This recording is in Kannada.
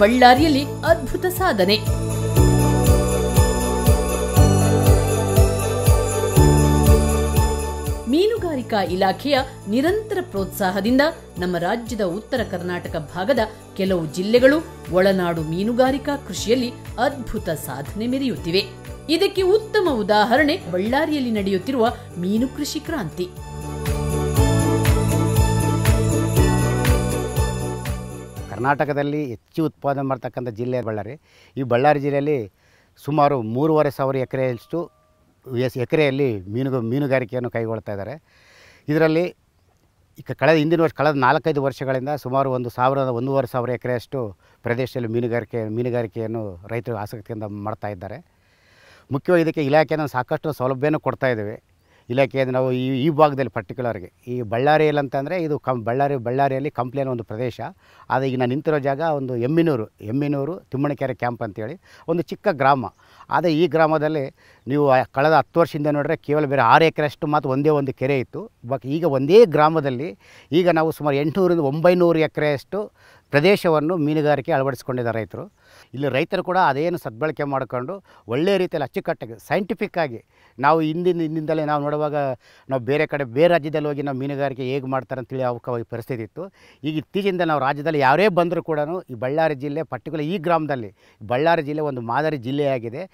ಬಳ್ಳಾರಿಯಲ್ಲಿ ಅದ್ಭುತ ಸಾಧನೆ. ಮೀನುಗಾರಿಕಾ ಇಲಾಖೆಯ ನಿರಂತರ ಪ್ರೋತ್ಸಾಹದಿಂದ ನಮ್ಮ ರಾಜ್ಯದ ಉತ್ತರ ಕರ್ನಾಟಕ ಭಾಗದ ಕೆಲವು ಜಿಲ್ಲೆಗಳು ಒಳನಾಡು ಮೀನುಗಾರಿಕಾ ಕೃಷಿಯಲ್ಲಿ ಅದ್ಭುತ ಸಾಧನೆ ಮೆರೆಯುತ್ತಿವೆ. ಇದಕ್ಕೆ ಉತ್ತಮ ಉದಾಹರಣೆ ಬಳ್ಳಾರಿಯಲ್ಲಿ ನಡೆಯುತ್ತಿರುವ ಮೀನು ಕೃಷಿ ಕ್ರಾಂತಿ. ಕರ್ನಾಟಕದಲ್ಲಿ ಹೆಚ್ಚು ಉತ್ಪಾದನೆ ಮಾಡ್ತಕ್ಕಂಥ ಜಿಲ್ಲೆ ಬಳ್ಳಾರಿ. ಈ ಬಳ್ಳಾರಿ ಜಿಲ್ಲೆಯಲ್ಲಿ ಸುಮಾರು 3,500 ಎಕರೆಯಷ್ಟು ಎಕರೆಯಲ್ಲಿ ಮೀನುಗಾರಿಕೆಯನ್ನು ಕೈಗೊಳ್ತಾ ಇದ್ದಾರೆ. ಇದರಲ್ಲಿ ಹಿಂದಿನ ವರ್ಷ ಕಳೆದ 4-5 ವರ್ಷಗಳಿಂದ ಸುಮಾರು 1,000-1,500 ಎಕರೆಯಷ್ಟು ಪ್ರದೇಶದಲ್ಲಿ ಮೀನುಗಾರಿಕೆಯನ್ನು ರೈತರು ಆಸಕ್ತಿಯಿಂದ ಮಾಡ್ತಾ ಇದ್ದಾರೆ. ಮುಖ್ಯವಾಗಿ ಇದಕ್ಕೆ ಇಲಾಖೆಯನ್ನು ಸಾಕಷ್ಟು ಸೌಲಭ್ಯನೂ ಕೊಡ್ತಾ ಇದ್ದೇವೆ. ಇಲಾಖೆಯಿಂದ ನಾವು ಈ ಭಾಗದಲ್ಲಿ ಪರ್ಟಿಕ್ಯುಲರ್ಗೆ ಈ ಬಳ್ಳಾರಿಯಲ್ಲಿ ಅಂತಂದರೆ ಇದು ಬಳ್ಳಾರಿಯಲ್ಲಿ ಕಂಪ್ಲೇನ ಒಂದು ಪ್ರದೇಶ. ಆದರೆ ಈಗ ನಾನು ನಿಂತಿರೋ ಜಾಗ ಒಂದು ಎಮ್ಮಿನೂರು ತಿಮ್ಮಣಿಕೆರೆ ಕ್ಯಾಂಪ್ ಅಂತೇಳಿ ಒಂದು ಚಿಕ್ಕ ಗ್ರಾಮ. ಆದರೆ ಈ ಗ್ರಾಮದಲ್ಲಿ ನೀವು ಕಳೆದ 10 ವರ್ಷದಿಂದ ನೋಡಿದ್ರೆ ಕೇವಲ ಬೇರೆ 6 ಎಕರೆಯಷ್ಟು ಮಾತ್ರ ಒಂದೇ ಒಂದು ಕೆರೆ ಇತ್ತು. ಈಗ ಒಂದೇ ಗ್ರಾಮದಲ್ಲಿ ಈಗ ನಾವು ಸುಮಾರು 800-900 ಎಕರೆಯಷ್ಟು ಪ್ರದೇಶವನ್ನು ಮೀನುಗಾರಿಕೆ ಅಳವಡಿಸ್ಕೊಂಡಿದ್ದಾರೆ ರೈತರು. ಇಲ್ಲಿ ರೈತರು ಕೂಡ ಅದೇನು ಸದ್ಬಳಕೆ ಮಾಡಿಕೊಂಡು ಒಳ್ಳೆಯ ರೀತಿಯಲ್ಲಿ ಅಚ್ಚುಕಟ್ಟಾಗಿ ಸೈಂಟಿಫಿಕ್ಕಾಗಿ ನಾವು ಹಿಂದಿಂದಲೇ ನಾವು ನೋಡುವಾಗ ನಾವು ಬೇರೆ ರಾಜ್ಯದಲ್ಲಿ ಹೋಗಿ ನಾವು ಮೀನುಗಾರಿಕೆ ಹೇಗೆ ಮಾಡ್ತಾರೆ ಅಂತೇಳಿ ಪರಿಸ್ಥಿತಿ ಇತ್ತು. ಈಗ ಇತ್ತೀಚಿಂದ ನಾವು ರಾಜ್ಯದಲ್ಲಿ ಯಾರೇ ಬಂದರೂ ಕೂಡ ಈ ಬಳ್ಳಾರಿ ಜಿಲ್ಲೆ ಪರ್ಟಿಕ್ಯುಲರ್ ಈ ಗ್ರಾಮದಲ್ಲಿ ಬಳ್ಳಾರಿ ಜಿಲ್ಲೆ ಒಂದು ಮಾದರಿ ಜಿಲ್ಲೆಯಾಗಿದೆ.